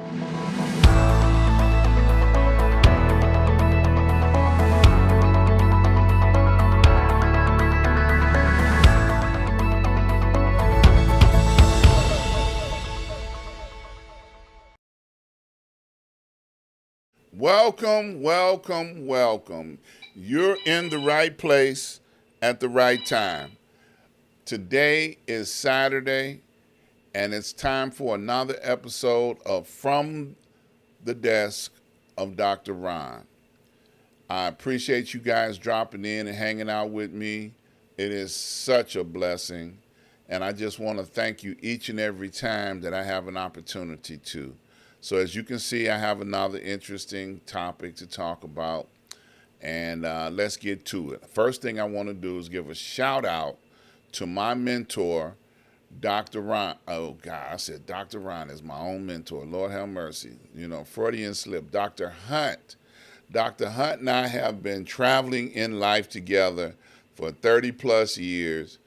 Welcome, welcome, welcome. You're in the right place at the right time. Today is Saturday, and it's time for another episode of From the Desk of Dr. Ron. I appreciate you guys dropping in and hanging out with me. It is such a blessing, and I just want to thank you each and every time that I have an opportunity to. So, as you can see, I have another interesting topic to talk about, and let's get to it. First thing I want to do is give a shout out to my mentor, Dr. Ron. Oh, God, I said Dr. Ron is my own mentor. Lord have mercy. Freudian slip. Dr. Hunt. Dr. Hunt and I have been traveling in life together for 30 plus years,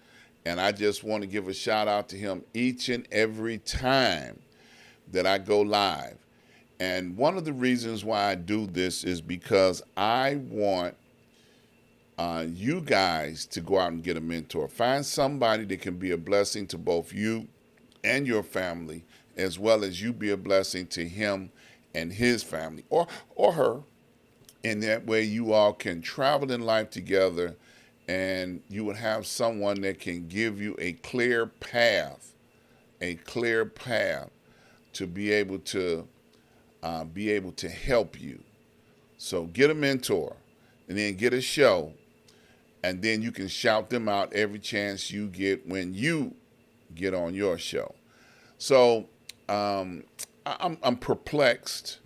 and I just want to give a shout out to him each and every time that I go live. And one of the reasons why I do this is because I want you guys to go out and get a mentor. Find somebody that can be a blessing to both you and your family, as well as you be a blessing to him and his family, or her. And that way you all can travel in life together, and you would have someone that can give you a clear path to be able to help you. So get a mentor, and then get a show, and then you can shout them out every chance you get when you get on your show. So I'm perplexed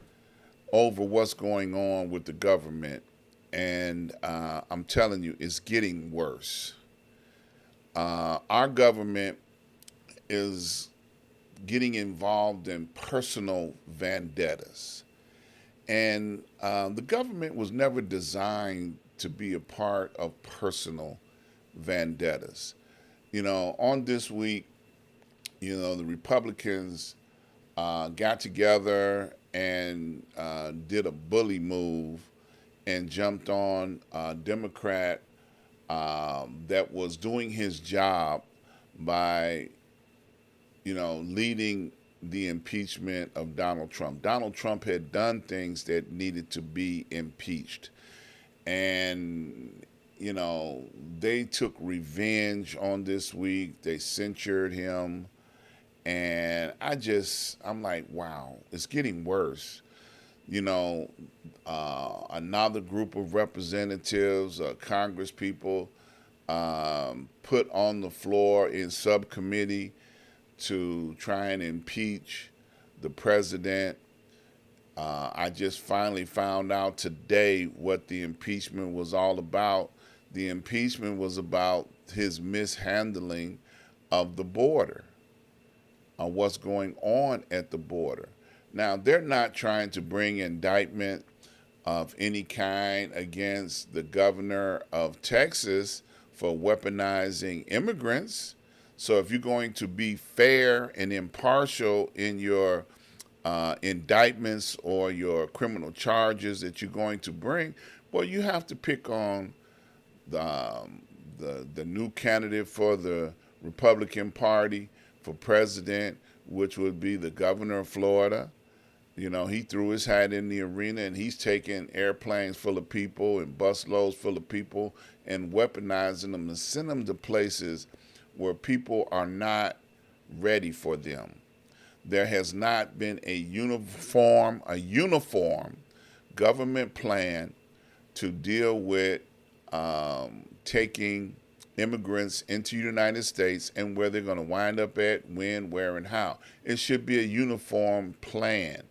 over what's going on with the government, and I'm telling you, it's getting worse. Our government is getting involved in personal vendettas. And the government was never designed to be a part of personal vendettas. On this week, the Republicans got together and did a bully move and jumped on a Democrat that was doing his job by leading the impeachment of Donald Trump. Donald Trump had done things that needed to be impeached. And, they took revenge on this week. They censured him. And I'm like, wow, it's getting worse. Another group of representatives, Congress people, put on the floor in subcommittee to try and impeach the president. I just finally found out today what the impeachment was all about. The impeachment was about his mishandling of the border, what's going on at the border. Now, they're not trying to bring indictment of any kind against the governor of Texas for weaponizing immigrants. So if you're going to be fair and impartial in your indictments or your criminal charges that you're going to bring, well, you have to pick on the new candidate for the Republican Party for president, which would be the governor of Florida. He threw his hat in the arena, and he's taking airplanes full of people and busloads full of people and weaponizing them and send them to places where people are not ready for them. There has not been a uniform government plan to deal with taking immigrants into the United States and where they're going to wind up at, when, where, and how. It should be a uniform plan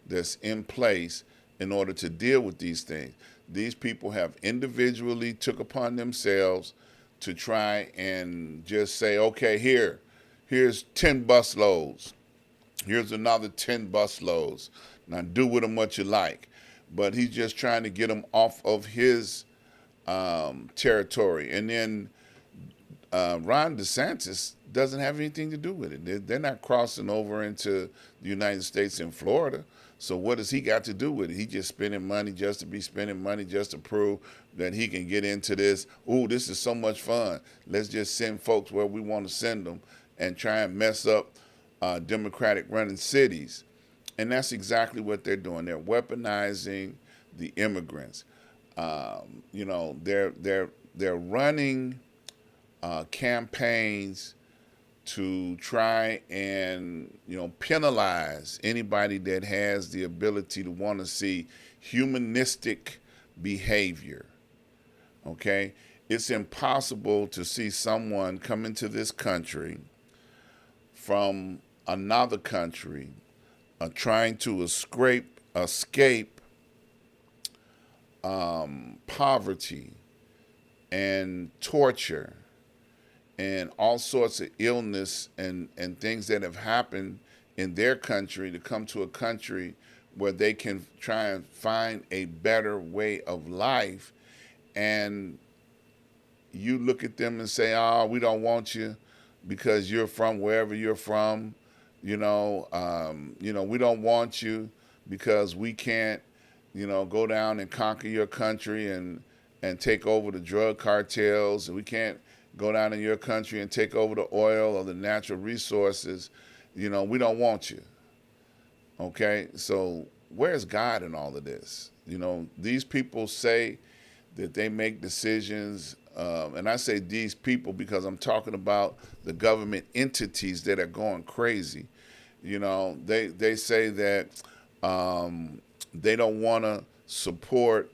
that's in place in order to deal with these things. These people have individually took upon themselves to try and just say, okay, here's 10 bus loads. Here's another 10 bus loads. Now do with them what you like. But he's just trying to get them off of his territory. And then Ron DeSantis doesn't have anything to do with it. They're not crossing over into the United States in Florida. So what does he got to do with it? He just spending money just to be spending money just to prove that he can get into this. Ooh, this is so much fun. Let's just send folks where we want to send them and try and mess up Democratic running cities. And that's exactly what they're doing. They're weaponizing the immigrants. They're running campaigns to try and penalize anybody that has the ability to want to see humanistic behavior. Okay, it's impossible to see someone come into this country from another country trying to escape poverty and torture and all sorts of illness and things that have happened in their country to come to a country where they can try and find a better way of life. And you look at them and say, oh, we don't want you because you're from wherever you're from. We don't want you because we can't, go down and conquer your country and take over the drug cartels. We can't go down in your country and take over the oil or the natural resources. We don't want you. Okay? So where's God in all of this? These people say that they make decisions, and I say these people because I'm talking about the government entities that are going crazy. They say that they don't want to support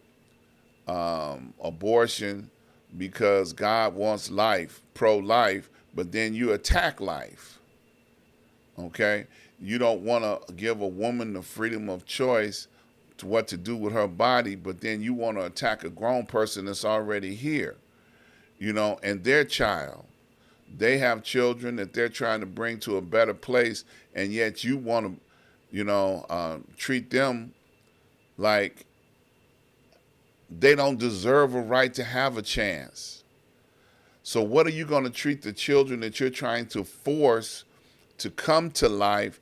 abortion because God wants life, pro-life, but then you attack life. Okay? You don't want to give a woman the freedom of choice to what to do with her body, but then you want to attack a grown person that's already here, and their child. They have children that they're trying to bring to a better place, and yet you want to, treat them like they don't deserve a right to have a chance. So what are you going to treat the children that you're trying to force to come to life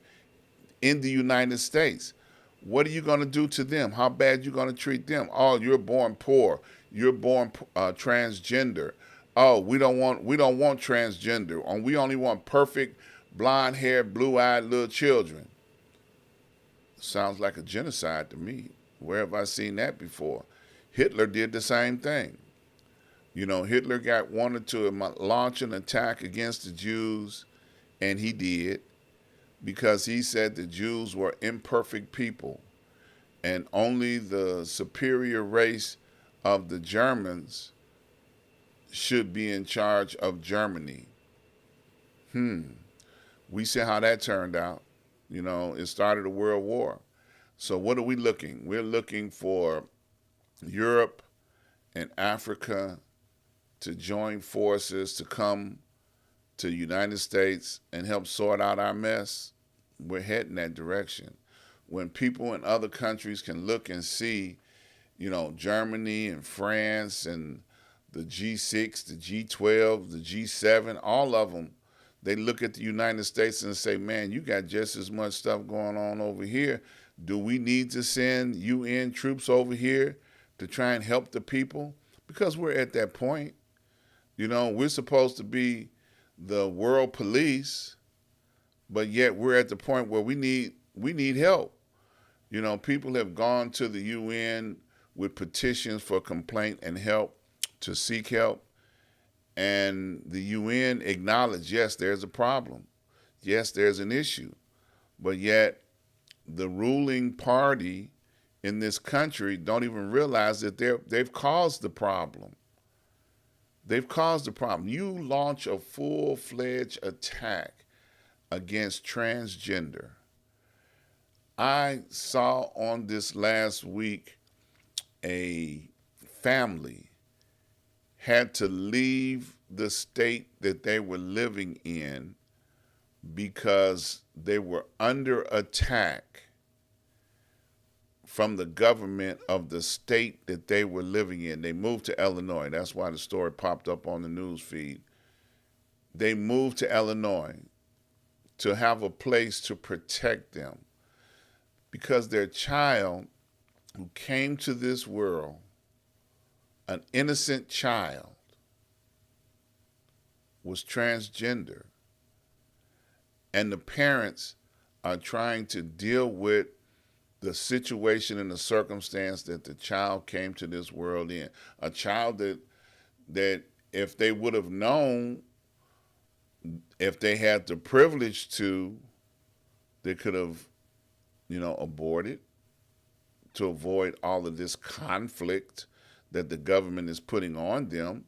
in the United States? What are you going to do to them? How bad are you going to treat them? Oh, you're born poor. You're born transgender. Oh, we don't want transgender. We only want perfect, blonde-haired, blue-eyed little children. Sounds like a genocide to me. Where have I seen that before? Hitler did the same thing. Hitler wanted to launch an attack against the Jews, and he did, because he said the Jews were imperfect people, and only the superior race of the Germans should be in charge of Germany. We see how that turned out. It started a world war. So what are we looking? We're looking for Europe and Africa to join forces to come to the United States and help sort out our mess. We're heading that direction. When people in other countries can look and see, Germany and France and the G6, the G12, the G7, all of them, they look at the United States and say, man, you got just as much stuff going on over here. Do we need to send UN troops over here to try and help the people? Because we're at that point. We're supposed to be the world police, but yet we're at the point where we need help. People have gone to the UN with petitions for complaint and help, to seek help. And the UN acknowledged, yes, there's a problem. Yes, there's an issue. But yet the ruling party in this country don't even realize that they've caused the problem. They've caused the problem. You launch a full-fledged attack against transgender. I saw on this last week a family had to leave the state that they were living in because they were under attack from the government of the state that they were living in. They moved to Illinois. That's why the story popped up on the news feed. they moved to Illinois to have a place to protect them because their child who came to this world, an innocent child, was transgender. And the parents are trying to deal with the situation and the circumstance that the child came to this world in. A child that if they would have known, if they had the privilege to, they could have, aborted to avoid all of this conflict that the government is putting on them.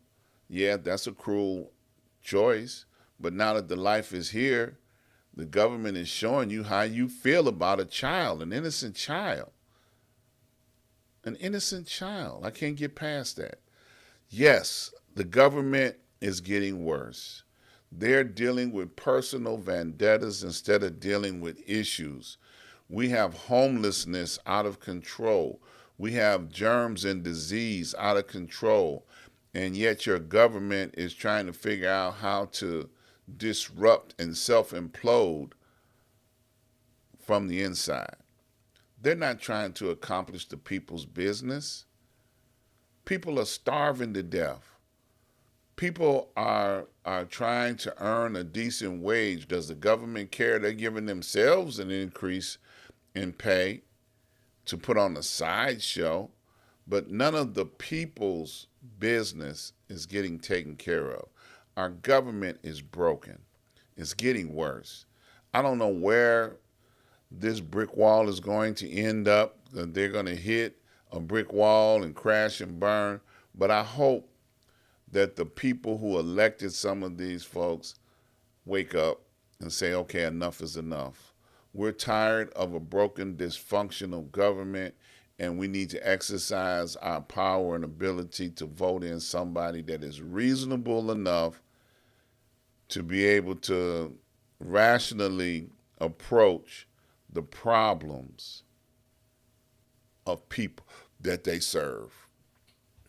Yeah, that's a cruel choice. But now that the life is here, the government is showing you how you feel about a child, an innocent child. An innocent child. I can't get past that. Yes, the government is getting worse. They're dealing with personal vendettas instead of dealing with issues. We have homelessness out of control. We have germs and disease out of control. And yet your government is trying to figure out how to disrupt and self-implode from the inside. They're not trying to accomplish the people's business. People are starving to death. People are trying to earn a decent wage. Does the government care? They're giving themselves an increase in pay to put on a sideshow, but none of the people's business is getting taken care of. Our government is broken. It's getting worse. I don't know where this brick wall is going to end up. They're going to hit a brick wall and crash and burn, but I hope that the people who elected some of these folks wake up and say, okay, enough is enough. We're tired of a broken, dysfunctional government, and we need to exercise our power and ability to vote in somebody that is reasonable enough to be able to rationally approach the problems of people that they serve.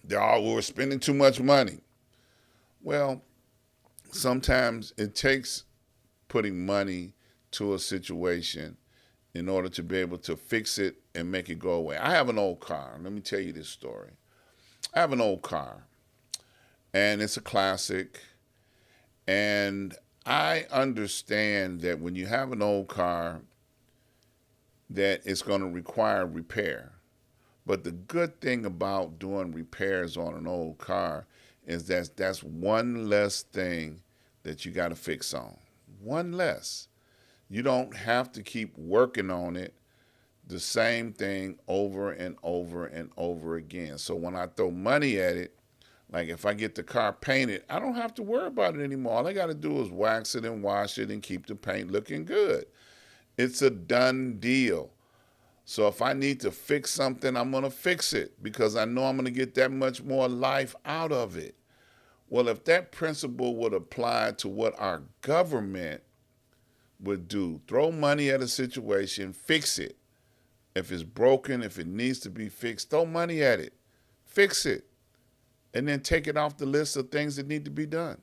We're spending too much money. Well, sometimes it takes putting money to a situation in order to be able to fix it and make it go away. I have an old car. Let me tell you this story. I have an old car, and it's a classic. And I understand that when you have an old car, that it's going to require repair. But the good thing about doing repairs on an old car is that that's one less thing that you got to fix on. One less. You don't have to keep working on it, the same thing over and over and over again. So when I throw money at it, like if I get the car painted, I don't have to worry about it anymore. All I got to do is wax it and wash it and keep the paint looking good. It's a done deal. So if I need to fix something, I'm going to fix it because I know I'm going to get that much more life out of it. Well, if that principle would apply to what our government would do, throw money at a situation, fix it. If it's broken, if it needs to be fixed, throw money at it, fix it, and then take it off the list of things that need to be done.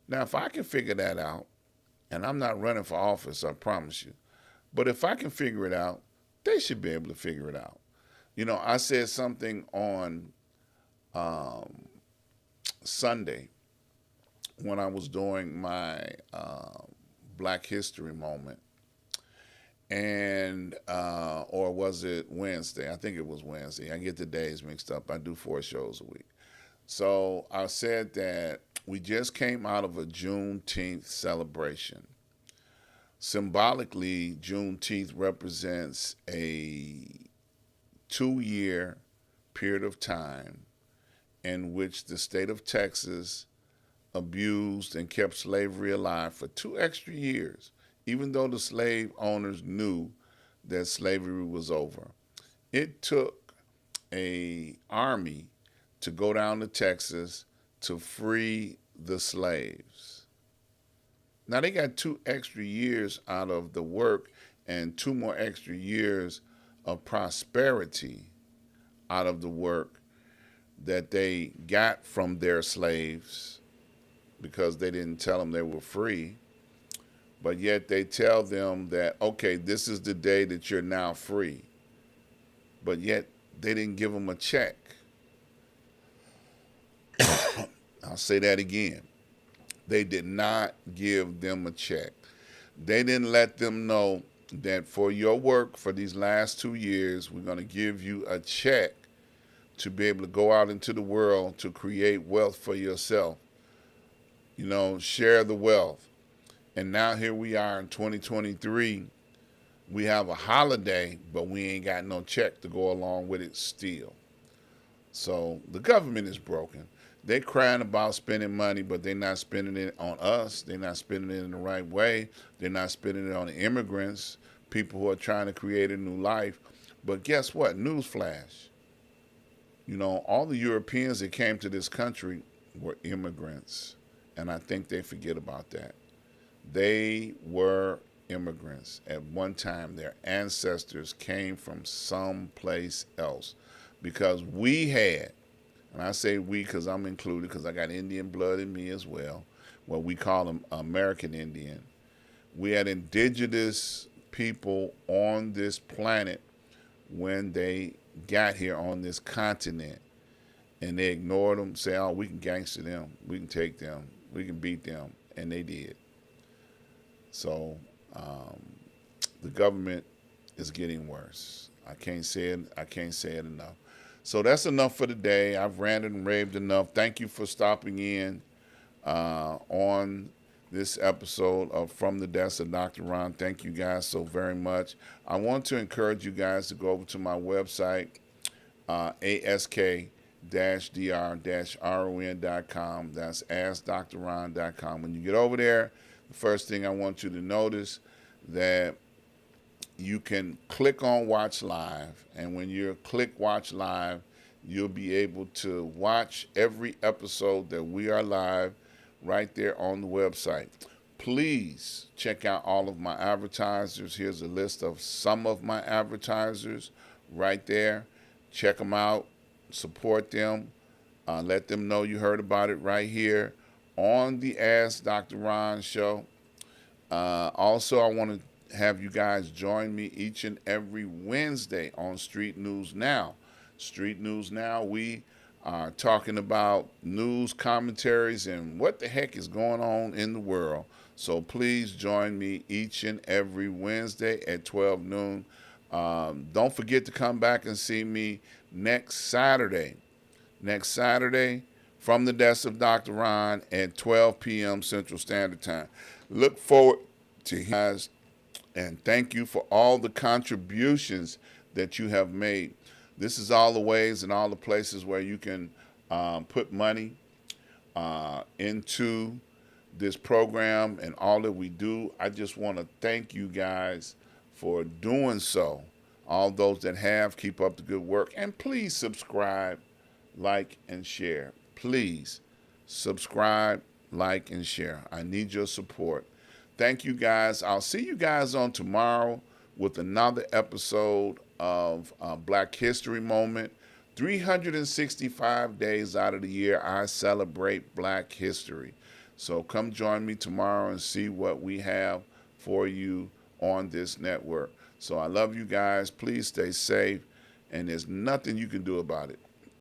Now, if I can figure that out, and I'm not running for office, I promise you, but if I can figure it out, they should be able to figure it out. I said something on Sunday when I was doing my Black History moment, and or was it Wednesday? I think it was Wednesday. I get the days mixed up. I do 4 shows a week. So I said that we just came out of a Juneteenth celebration. Symbolically, Juneteenth represents a 2-year period of time in which the state of Texas abused and kept slavery alive for 2 extra years, even though the slave owners knew that slavery was over. It took an army to go down to Texas to free the slaves. Now they got 2 extra years out of the work and 2 more extra years of prosperity out of the work that they got from their slaves because they didn't tell them they were free. But yet they tell them that, okay, this is the day that you're now free. But yet they didn't give them a check. I'll say that again. They did not give them a check. They didn't let them know that for your work for these last 2 years, we're going to give you a check to be able to go out into the world to create wealth for yourself. You know, share the wealth. And now here we are in 2023. We have a holiday, but we ain't got no check to go along with it still. So the government is broken. They crying about spending money, but they're not spending it on us. They're not spending it in the right way. They're not spending it on the immigrants, people who are trying to create a new life. But guess what? Newsflash. You know, all the Europeans that came to this country were immigrants. And I think they forget about that. They were immigrants. At one time, their ancestors came from someplace else. Because we had, and I say we because I'm included, because I got Indian blood in me as well, what we call them American Indian. We had indigenous people on this planet when they got here on this continent, and they ignored them, say, oh, we can gangster them, we can take them, we can beat them, and they did. So the government is getting worse. I can't say it enough. So that's enough for today. I've ranted and raved enough. Thank you for stopping in on this episode of From the Desk of Dr. Ron. Thank you guys so very much. I want to encourage you guys to go over to my website, ask-dr-ron.com. That's askdrron.com. When you get over there, the first thing I want you to notice that you can click on Watch Live, and when you click Watch Live, you'll be able to watch every episode that we are live right there on the website. Please check out all of my advertisers. Here's a list of some of my advertisers right there. Check them out, support them, let them know you heard about it right here on the Ask Dr. Ron show. Also, I want to have you guys join me each and every Wednesday on Street News Now. Street News Now, we are talking about news, commentaries, and what the heck is going on in the world. So please join me each and every Wednesday at 12 noon. Don't forget to come back and see me next Saturday. From the Desk of Dr. Ron at 12 p.m. Central Standard Time. Look forward to you guys, and thank you for all the contributions that you have made. This is all the ways and all the places where you can put money into this program and all that we do. I just want to thank you guys for doing so. All those that have, keep up the good work. And please subscribe, like, and share. Please subscribe, like, and share. I need your support. Thank you guys. I'll see you guys on tomorrow with another episode of Black History Moment. 365 days out of the year, I celebrate Black history. So come join me tomorrow and see what we have for you on this network. So I love you guys. Please stay safe, and there's nothing you can do about it.